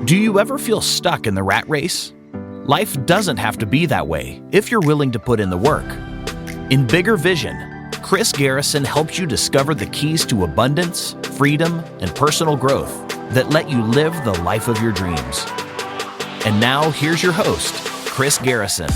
Do you ever feel stuck in the rat race? Life doesn't have to be that way if you're willing to put in the work. In Bigger Vision, Chris Garrison helps you discover the keys to abundance, freedom, and personal growth that let you live the life of your dreams. And now, here's your host, Chris Garrison.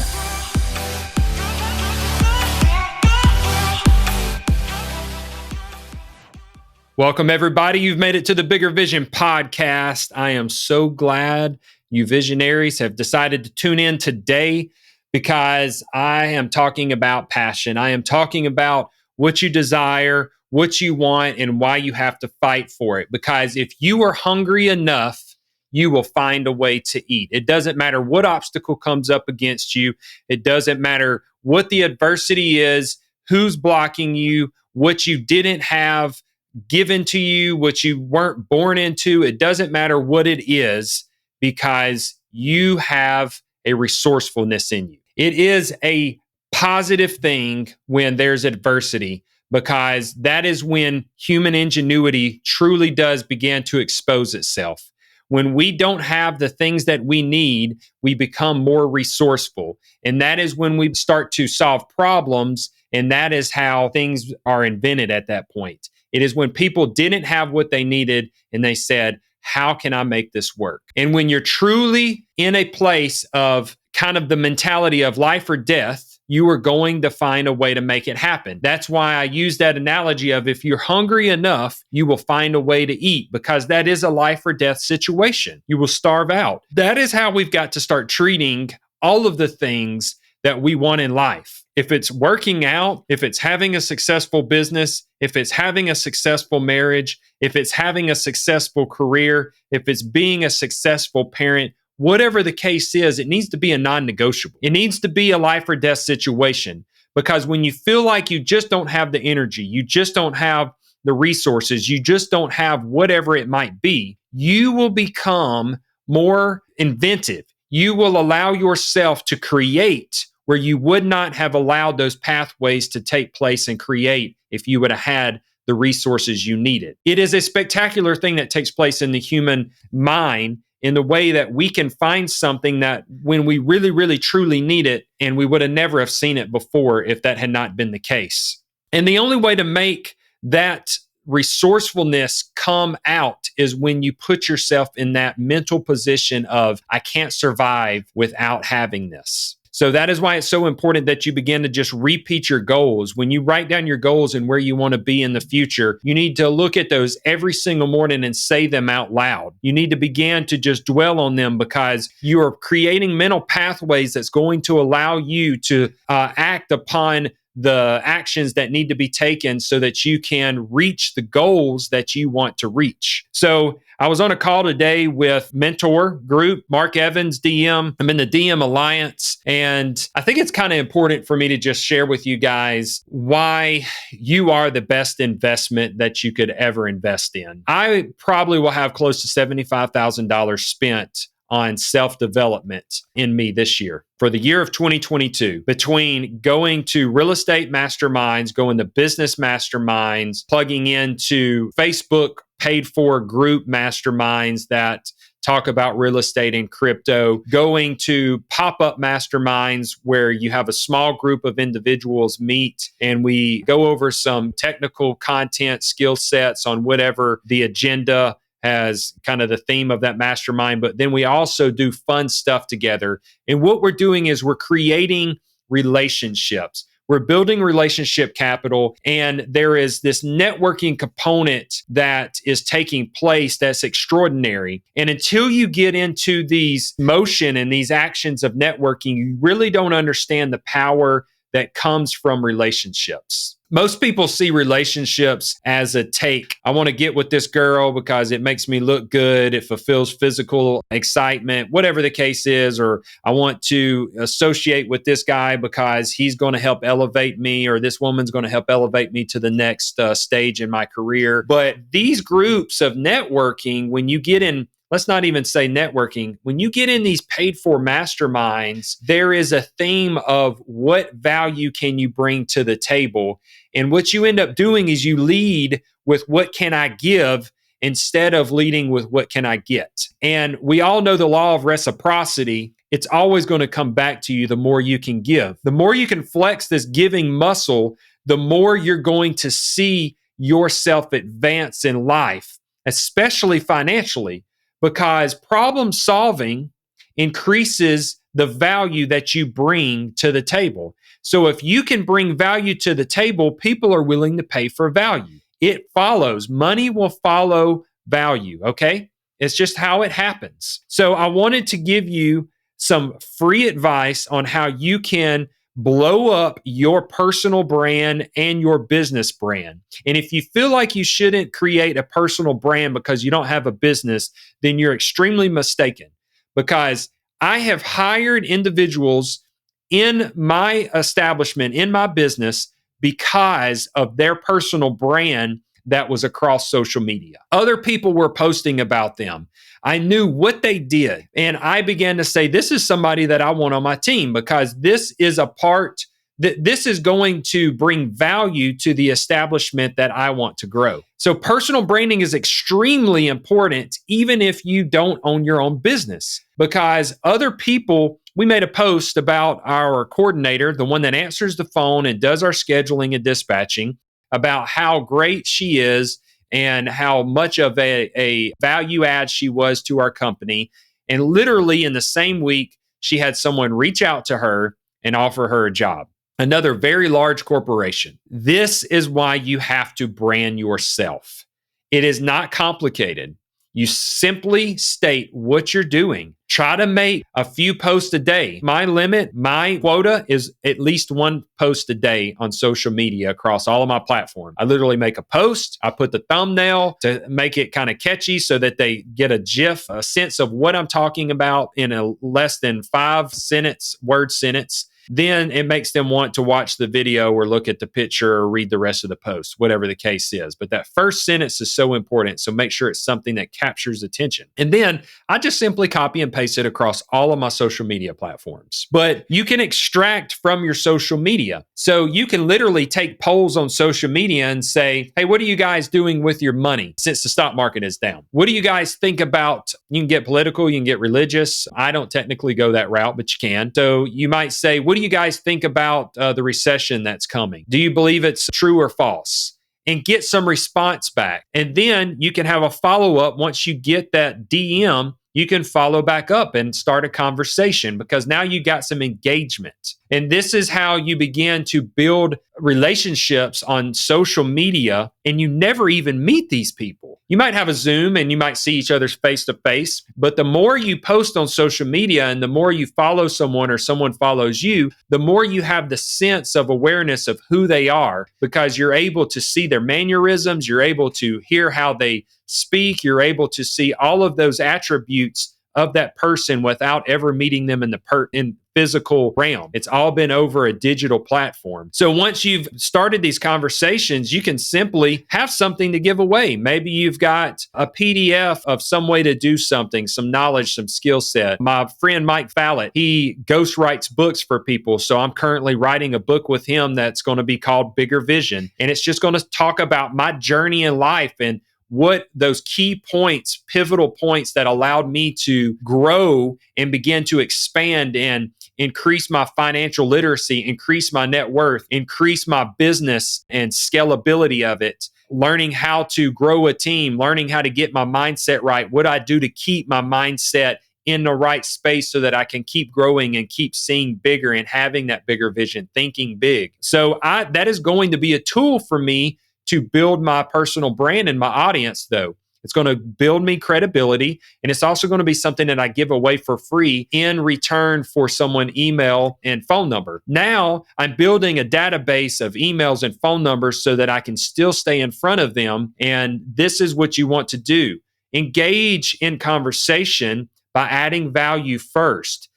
Welcome, everybody. You've made it to the Bigger Vision podcast. I am so glad you visionaries have decided to tune in today because I am talking about passion. I am talking about what you desire, what you want, and why you have to fight for it. Because if you are hungry enough, you will find a way to eat. It doesn't matter what obstacle comes up against you. It doesn't matter what the adversity is, who's blocking you, what you didn't have given to you, what you weren't born into. It doesn't matter what it is, because you have a resourcefulness in you. It is a positive thing when there's adversity, because that is when human ingenuity truly does begin to expose itself. When we don't have the things that we need, we become more resourceful. And that is when we start to solve problems. And that is how things are invented at that point. It is when people didn't have what they needed and they said, how can I make this work? And when you're truly in a place of kind of the mentality of life or death, you are going to find a way to make it happen. That's why I use that analogy of if you're hungry enough, you will find a way to eat, because that is a life or death situation. You will starve out. That is how we've got to start treating all of the things that we want in life. If it's working out, if it's having a successful business, if it's having a successful marriage, if it's having a successful career, if it's being a successful parent, whatever the case is, it needs to be a non-negotiable. It needs to be a life or death situation, because when you feel like you just don't have the energy, you just don't have the resources, you just don't have whatever it might be, you will become more inventive. You will allow yourself to create where you would not have allowed those pathways to take place and create if you would have had the resources you needed. It is a spectacular thing that takes place in the human mind, in the way that we can find something that when we really, really, truly need it, and we would have never have seen it before if that had not been the case. And the only way to make that resourcefulness come out is when you put yourself in that mental position of, I can't survive without having this. So that is why it's so important that you begin to just repeat your goals. When you write down your goals and where you want to be in the future, you need to look at those every single morning and say them out loud. You need to begin to just dwell on them, because you are creating mental pathways that's going to allow you to act upon the actions that need to be taken so that you can reach the goals that you want to reach. So I was on a call today with Mentor Group, Mark Evans, DM. I'm in the DM Alliance, and I think it's kind of important for me to just share with you guys why you are the best investment that you could ever invest in. I probably will have close to $75,000 spent on self-development in me this year for the year of 2022, between going to real estate masterminds, going to business masterminds, plugging into Facebook paid for group masterminds that talk about real estate and crypto, going to pop-up masterminds where you have a small group of individuals meet and we go over some technical content, skill sets on whatever the agenda as kind of the theme of that mastermind. But then we also do fun stuff together. And what we're doing is we're creating relationships. We're building relationship capital, and there is this networking component that is taking place that's extraordinary. And until you get into these motion and these actions of networking, you really don't understand the power that comes from relationships. Most people see relationships as a take. I want to get with this girl because it makes me look good. It fulfills physical excitement, whatever the case is. Or I want to associate with this guy because he's going to help elevate me, or this woman's going to help elevate me to the next stage in my career. But these groups of networking, when you get in, let's not even say networking. When you get in these paid for masterminds, there is a theme of what value can you bring to the table? And what you end up doing is you lead with what can I give? instead of leading with what can I get. And we all know the law of reciprocity. It's always going to come back to you the more you can give. The more you can flex this giving muscle, the more you're going to see yourself advance in life, especially financially, because problem solving increases the value that you bring to the table. So if you can bring value to the table, people are willing to pay for value. It follows. Money will follow value, okay? It's just how it happens. So I wanted to give you some free advice on how you can blow up your personal brand and your business brand. And if you feel like you shouldn't create a personal brand because you don't have a business, then you're extremely mistaken, because I have hired individuals in my establishment, in my business, because of their personal brand that was across social media. Other people were posting about them. I knew what they did. And I began to say, this is somebody that I want on my team, because this is a part that this is going to bring value to the establishment that I want to grow. So personal branding is extremely important, even if you don't own your own business, because other people, we made a post about our coordinator, the one that answers the phone and does our scheduling and dispatching, about how great she is and how much of a value add she was to our company. And literally in the same week, she had someone reach out to her and offer her a job. Another very large corporation. This is why you have to brand yourself. It is not complicated. You simply state what you're doing. Try to make a few posts a day. My limit, my quota is at least one post a day on social media across all of my platforms. I literally make a post. I put the thumbnail to make it kind of catchy so that they get a GIF, a sense of what I'm talking about in a less than 5-word sentence. Then it makes them want to watch the video or look at the picture or read the rest of the post, whatever the case is. But that first sentence is so important. So make sure it's something that captures attention. And then I just simply copy and paste it across all of my social media platforms. But you can extract from your social media. So you can literally take polls on social media and say, hey, what are you guys doing with your money since the stock market is down? What do you guys think about? You can get political, you can get religious. I don't technically go that route, but you can. So you might say, what do you guys think about the recession that's coming? Do you believe it's true or false? And get some response back. And then you can have a follow-up. Once you get that DM, you can follow back up and start a conversation, because now you got some engagement. And this is how you begin to build relationships on social media, and you never even meet these people. You might have a Zoom and you might see each other's face to face, but the more you post on social media and the more you follow someone or someone follows you, the more you have the sense of awareness of who they are, because you're able to see their mannerisms, you're able to hear how they speak, you're able to see all of those attributes of that person without ever meeting them in the physical realm. It's all been over a digital platform. So once you've started these conversations, you can simply have something to give away. Maybe you've got a PDF of some way to do something, some knowledge, some skill set. My friend Mike Fallett, he ghostwrites books for people. So I'm currently writing a book with him that's going to be called Bigger Vision. And it's just going to talk about my journey in life and what those key points, pivotal points that allowed me to grow and begin to expand and increase my financial literacy, increase my net worth, increase my business and scalability of it, learning how to grow a team, learning how to get my mindset right, what I do to keep my mindset in the right space so that I can keep growing and keep seeing bigger and having that bigger vision, thinking big. So that is going to be a tool for me to build my personal brand and my audience, though. It's going to build me credibility, and it's also going to be something that I give away for free in return for someone email and phone number. Now I'm building a database of emails and phone numbers so that I can still stay in front of them. And this is what you want to do. Engage in conversation by adding value first.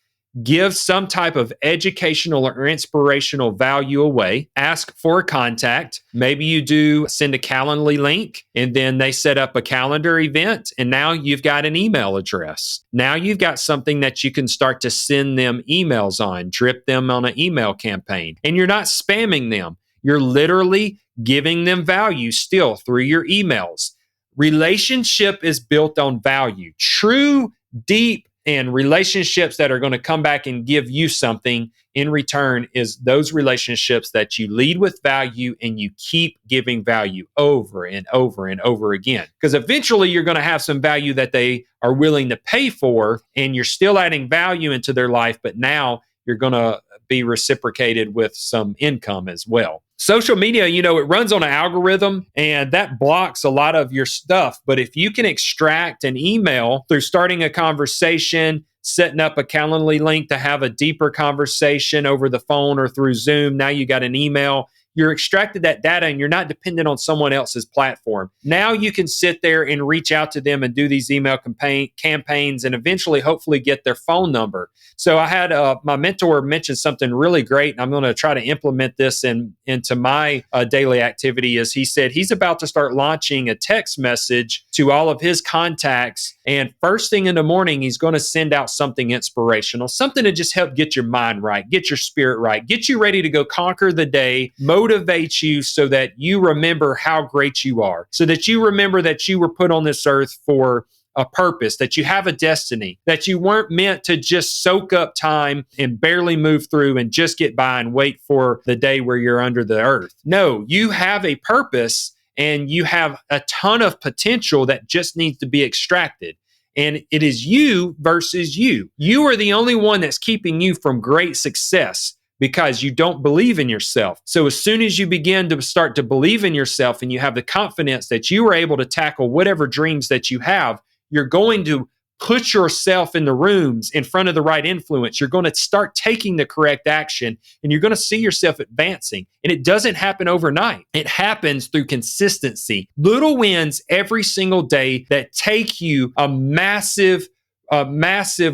Give some type of educational or inspirational value away. Ask for a contact. Maybe you do send a Calendly link and then they set up a calendar event, and now you've got an email address. Now you've got something that you can start to send them emails on, drip them on an email campaign, and you're not spamming them. You're literally giving them value still through your emails. Relationship is built on value. True, deep, and relationships that are going to come back and give you something in return is those relationships that you lead with value and you keep giving value over and over and over again. Because eventually you're going to have some value that they are willing to pay for, and you're still adding value into their life, but now you're going to be reciprocated with some income as well. Social media, it runs on an algorithm and that blocks a lot of your stuff. But if you can extract an email through starting a conversation, setting up a Calendly link to have a deeper conversation over the phone or through Zoom, now you got an email. You're extracted that data and you're not dependent on someone else's platform. Now you can sit there and reach out to them and do these email campaigns and eventually hopefully get their phone number. So I had my mentor mention something really great, and I'm going to try to implement this into my daily activity. Is he said he's about to start launching a text message to all of his contacts, and first thing in the morning, he's going to send out something inspirational, something to just help get your mind right, get your spirit right, get you ready to go conquer the day, motivate you so that you remember how great you are, so that you remember that you were put on this earth for a purpose, that you have a destiny, that you weren't meant to just soak up time and barely move through and just get by and wait for the day where you're under the earth. No, you have a purpose and you have a ton of potential that just needs to be extracted. And it is you versus you. You are the only one that's keeping you from great success, because you don't believe in yourself. So as soon as you begin to start to believe in yourself and you have the confidence that you are able to tackle whatever dreams that you have, you're going to put yourself in the rooms in front of the right influence. You're going to start taking the correct action and you're going to see yourself advancing. And it doesn't happen overnight. It happens through consistency. Little wins every single day that take you a massive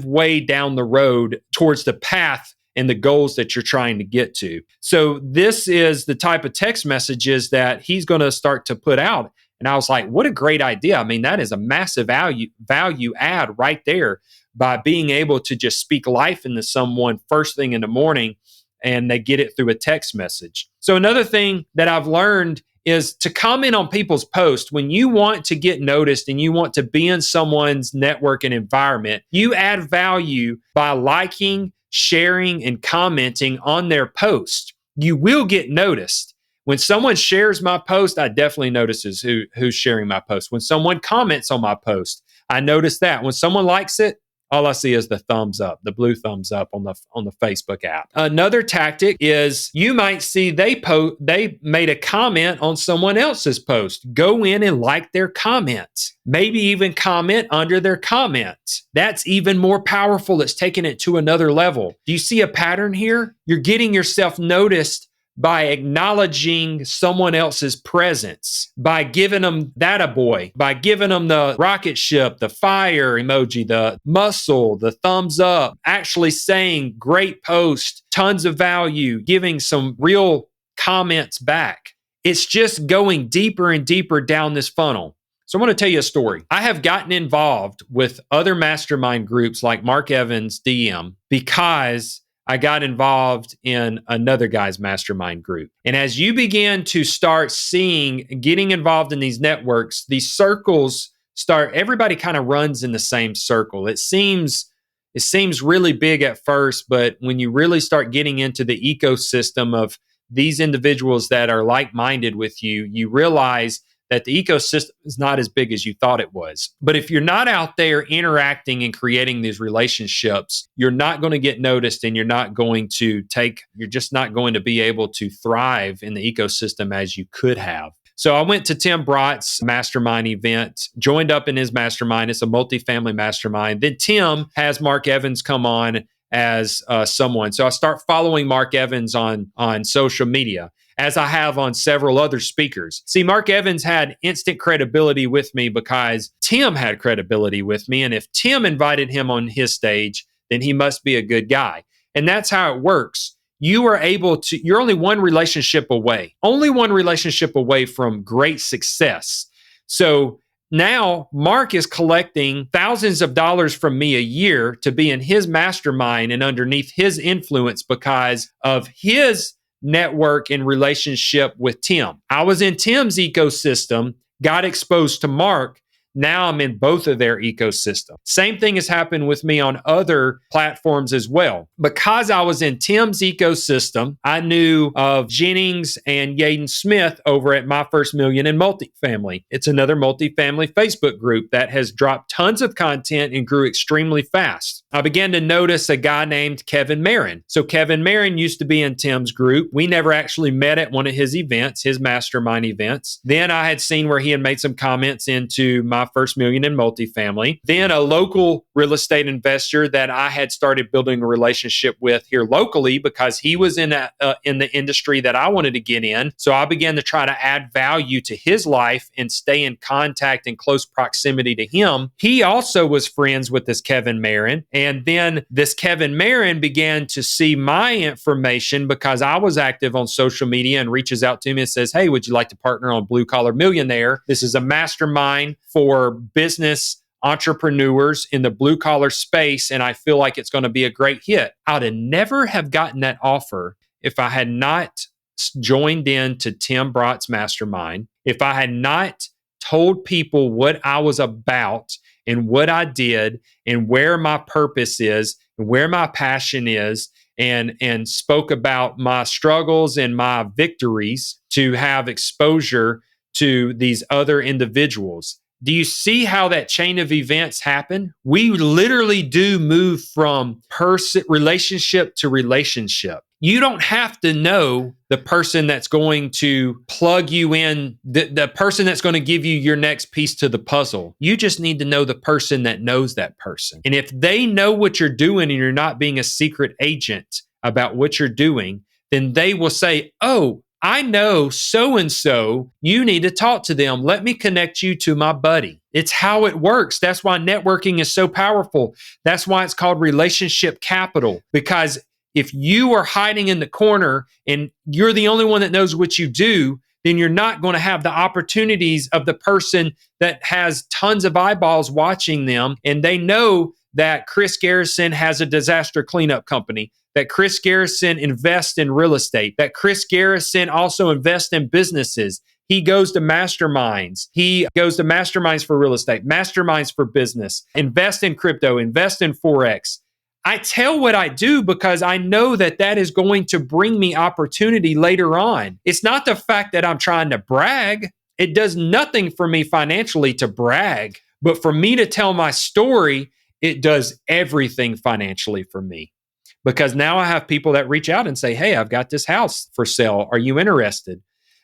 way down the road towards the path and the goals that you're trying to get to. So this is the type of text messages that he's going to start to put out. And I was like, what a great idea. I mean, that is a massive value add right there, by being able to just speak life into someone first thing in the morning and they get it through a text message. So another thing that I've learned is to comment on people's posts. When you want to get noticed and you want to be in someone's network and environment, you add value by liking, sharing, and commenting on their post. You will get noticed. When someone shares my post, I definitely notices who's sharing my post. When someone comments on my post, I notice that. When someone likes it, all I see is the thumbs up, the blue thumbs up on the Facebook app. Another tactic is you might see they made a comment on someone else's post. Go in and like their comments. Maybe even comment under their comments. That's even more powerful. It's taking it to another level. Do you see a pattern here? You're getting yourself noticed by acknowledging someone else's presence, by giving them that a boy, by giving them the rocket ship, the fire emoji, the muscle, the thumbs up, actually saying great post, tons of value, giving some real comments back. It's just going deeper and deeper down this funnel. So I'm going to tell you a story. I have gotten involved with other mastermind groups like Mark Evans' DM because I got involved in another guy's mastermind group. And as you begin to start getting involved in these networks, these circles everybody kind of runs in the same circle. It seems really big at first, but when you really start getting into the ecosystem of these individuals that are like-minded with you, you realize that the ecosystem is not as big as you thought it was. But if you're not out there interacting and creating these relationships, you're not going to get noticed and you're just not going to be able to thrive in the ecosystem as you could have. So I went to Tim Brott's mastermind event, joined up in his mastermind. It's a multifamily mastermind. Then Tim has Mark Evans come on as someone. So I start following Mark Evans on social media, as I have on several other speakers. See, Mark Evans had instant credibility with me because Tim had credibility with me. And if Tim invited him on his stage, then he must be a good guy. And that's how it works. You're only one relationship away from great success. So now Mark is collecting thousands of dollars from me a year to be in his mastermind and underneath his influence because of his network and relationship with Tim. I was in Tim's ecosystem got exposed to Mark, now I'm in both of their ecosystem. Same thing has happened with me on other platforms as well. Because I was in Tim's ecosystem, I knew of Jennings and Yaden Smith over at My First Million in Multifamily. It's another multifamily Facebook group that has dropped tons of content and grew extremely fast. I began to notice a guy named Kevin Marin. So Kevin Marin used to be in Tim's group. We never actually met at one of his events, his mastermind events. Then I had seen where he had made some comments into My First Million in Multifamily. Then a local real estate investor that I had started building a relationship with here locally because he was in the industry that I wanted to get in. So I began to try to add value to his life and stay in contact and close proximity to him. He also was friends with this Kevin Marin. And then this Kevin Marin began to see my information because I was active on social media and reaches out to me and says, hey, would you like to partner on Blue Collar Millionaire? This is a mastermind for business entrepreneurs in the blue collar space, and I feel like it's going to be a great hit. I'd have never have gotten that offer if I had not joined in to Tim Brott's mastermind, if I had not told people what I was about and what I did and where my purpose is and where my passion is, and spoke about my struggles and my victories to have exposure to these other individuals. Do you see how that chain of events happen? We literally do move from relationship to relationship. You don't have to know the person that's going to plug you in, the person that's going to give you your next piece to the puzzle. You just need to know the person that knows that person. And if they know what you're doing and you're not being a secret agent about what you're doing, then they will say, oh, I know so-and-so, you need to talk to them. Let me connect you to my buddy. It's how it works. That's why networking is so powerful. That's why it's called relationship capital. Because if you are hiding in the corner and you're the only one that knows what you do, then you're not going to have the opportunities of the person that has tons of eyeballs watching them. And they know that Chris Garrison has a disaster cleanup company, that Chris Garrison invests in real estate, that Chris Garrison also invests in businesses. He goes to masterminds. He goes to masterminds for real estate, masterminds for business, invest in crypto, invest in Forex. I tell what I do because I know that that is going to bring me opportunity later on. It's not the fact that I'm trying to brag. It does nothing for me financially to brag, but for me to tell my story, it does everything financially for me. Because now I have people that reach out and say, hey, I've got this house for sale. Are you interested?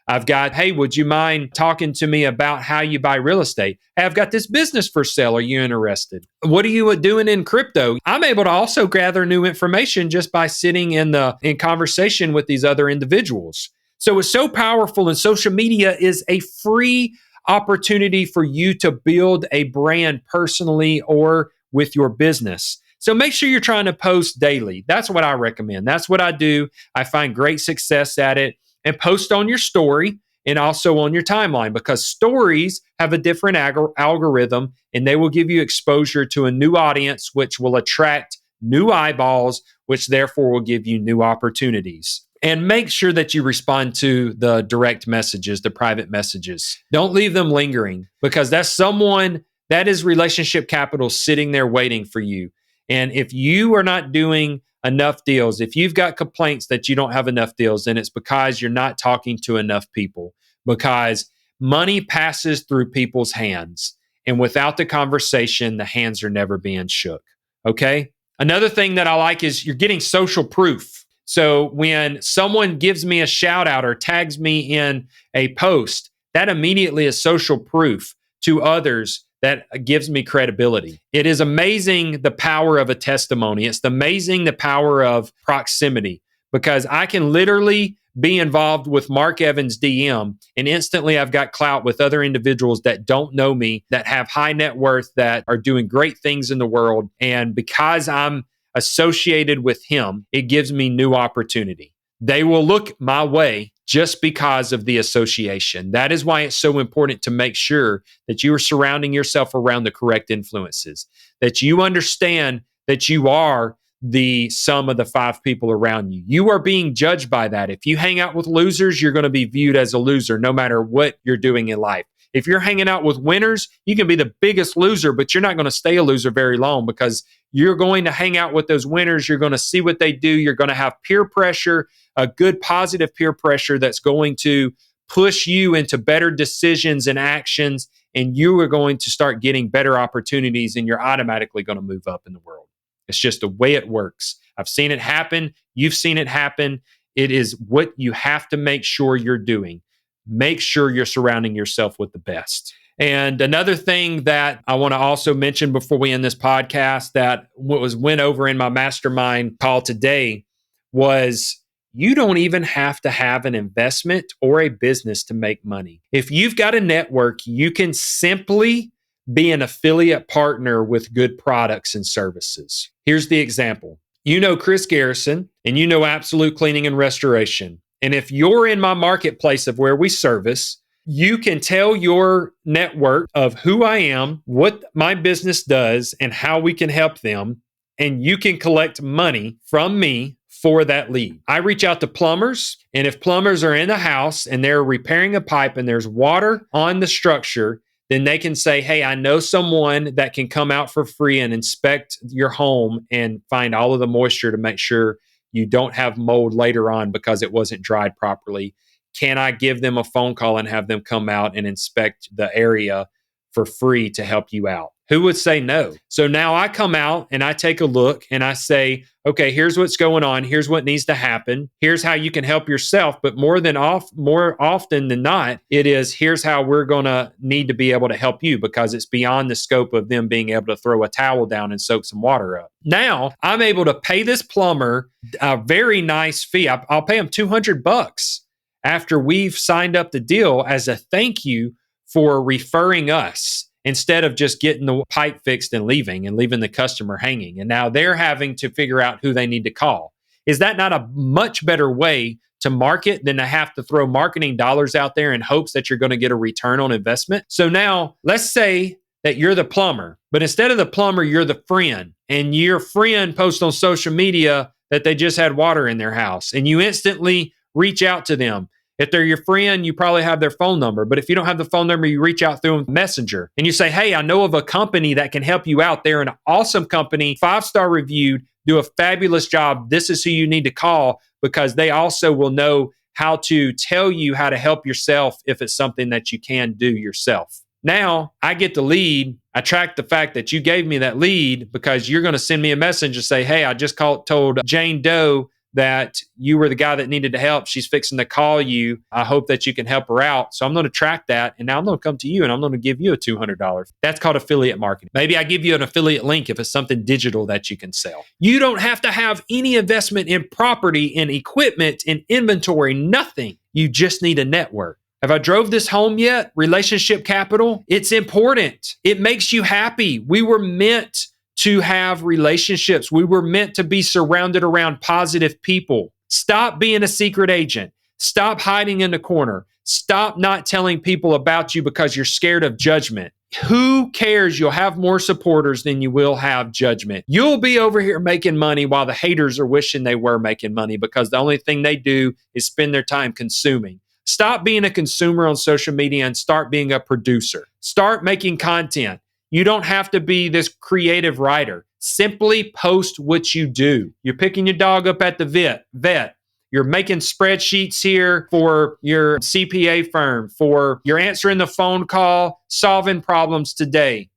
I've got, hey, would you mind talking to me about how you buy real estate? Hey, I've got this business for sale. Are you interested? What are you doing in crypto? I'm able to also gather new information just by sitting in conversation with these other individuals. So it's so powerful, and social media is a free opportunity for you to build a brand personally or with your business. So make sure you're trying to post daily. That's what I recommend. That's what I do. I find great success at it. And post on your story and also on your timeline, because stories have a different algorithm, and they will give you exposure to a new audience, which will attract new eyeballs, which therefore will give you new opportunities. And make sure that you respond to the direct messages, the private messages. Don't leave them lingering, because that's someone that is relationship capital sitting there waiting for you. And if you are not doing enough deals, if you've got complaints that you don't have enough deals, then it's because you're not talking to enough people, because money passes through people's hands. And without the conversation, the hands are never being shook. Okay. Another thing that I like is you're getting social proof. So when someone gives me a shout out or tags me in a post, that immediately is social proof to others that gives me credibility. It is amazing the power of a testimony. It's amazing the power of proximity, because I can literally be involved with Mark Evans' DM, and instantly I've got clout with other individuals that don't know me, that have high net worth, that are doing great things in the world. And because I'm associated with him, it gives me new opportunity. They will look my way just because of the association. That is why it's so important to make sure that you are surrounding yourself around the correct influences, that you understand that you are the sum of the 5 people around you. You are being judged by that. If you hang out with losers, you're going to be viewed as a loser no matter what you're doing in life. If you're hanging out with winners, you can be the biggest loser, but you're not going to stay a loser very long because you're going to hang out with those winners. You're going to see what they do. You're going to have peer pressure, a good positive peer pressure that's going to push you into better decisions and actions, and you are going to start getting better opportunities, and you're automatically going to move up in the world. It's just the way it works. I've seen it happen. You've seen it happen. It is what you have to make sure you're doing. Make sure you're surrounding yourself with the best. And another thing that I want to also mention before we end this podcast that went over in my mastermind call today was you don't even have to have an investment or a business to make money. If you've got a network, you can simply be an affiliate partner with good products and services. Here's the example. You know Chris Garrison, and you know Absolute Cleaning and Restoration. And if you're in my marketplace of where we service, you can tell your network of who I am, what my business does, and how we can help them. And you can collect money from me for that lead. I reach out to plumbers, and if plumbers are in the house and they're repairing a pipe and there's water on the structure, then they can say, hey, I know someone that can come out for free and inspect your home and find all of the moisture to make sure you don't have mold later on because it wasn't dried properly. Can I give them a phone call and have them come out and inspect the area for free to help you out? Who would say no? So now I come out and I take a look and I say, okay, here's what's going on. Here's what needs to happen. Here's how you can help yourself. But more often than not, it is here's how we're going to need to be able to help you because it's beyond the scope of them being able to throw a towel down and soak some water up. Now I'm able to pay this plumber a very nice fee. I'll pay him $200 after we've signed up the deal as a thank you for referring us, instead of just getting the pipe fixed and leaving the customer hanging. And now they're having to figure out who they need to call. Is that not a much better way to market than to have to throw marketing dollars out there in hopes that you're going to get a return on investment? So now let's say that you're the plumber, but instead of the plumber, you're the friend, and your friend posts on social media that they just had water in their house, and you instantly reach out to them. If they're your friend, you probably have their phone number. But if you don't have the phone number, you reach out through Messenger and you say, hey, I know of a company that can help you out. They're an awesome company, 5-star reviewed, do a fabulous job. This is who you need to call because they also will know how to tell you how to help yourself if it's something that you can do yourself. Now I get the lead. I track the fact that you gave me that lead because you're going to send me a message and say, hey, I just told Jane Doe that you were the guy that needed to help. She's fixing to call you. I hope that you can help her out. So I'm going to track that. And now I'm going to come to you and I'm going to give you a $200. That's called affiliate marketing. Maybe I give you an affiliate link if it's something digital that you can sell. You don't have to have any investment in property, in equipment, in inventory, nothing. You just need a network. Have I drove this home yet? Relationship capital. It's important. It makes you happy. We were meant to have relationships. We were meant to be surrounded around positive people. Stop being a secret agent. Stop hiding in the corner. Stop not telling people about you because you're scared of judgment. Who cares? You'll have more supporters than you will have judgment. You'll be over here making money while the haters are wishing they were making money because the only thing they do is spend their time consuming. Stop being a consumer on social media and start being a producer. Start making content. You don't have to be this creative writer. Simply post what you do. You're picking your dog up at the vet. You're making spreadsheets here for your CPA firm, you're answering the phone call, solving problems today.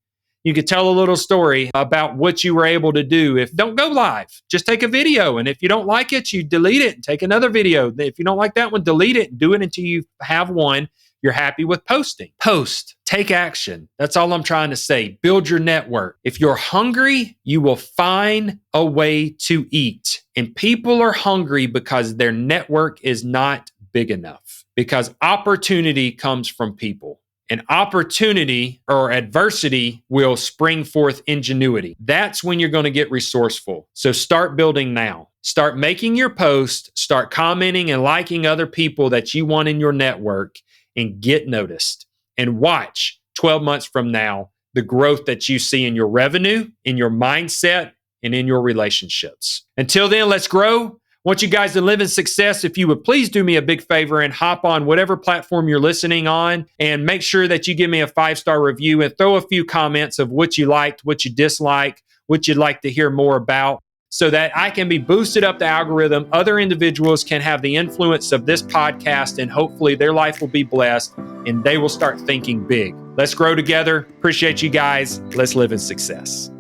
You could tell a little story about what you were able to do. Don't go live, just take a video. And if you don't like it, you delete it and take another video. If you don't like that one, delete it and do it until you have one you're happy with posting. Post, take action. That's all I'm trying to say. Build your network. If you're hungry, you will find a way to eat. And people are hungry because their network is not big enough. Because opportunity comes from people. And opportunity or adversity will spring forth ingenuity. That's when you're going to get resourceful. So start building now. Start making your post. Start commenting and liking other people that you want in your network. And get noticed and watch 12 months from now, the growth that you see in your revenue, in your mindset, and in your relationships. Until then, let's grow. Want you guys to live in success. If you would please do me a big favor and hop on whatever platform you're listening on and make sure that you give me a 5-star review and throw a few comments of what you liked, what you disliked, what you'd like to hear more about, so that I can be boosted up the algorithm. Other individuals can have the influence of this podcast, and hopefully their life will be blessed and they will start thinking big. Let's grow together. Appreciate you guys. Let's live in success.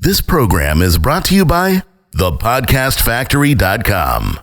This program is brought to you by thepodcastfactory.com.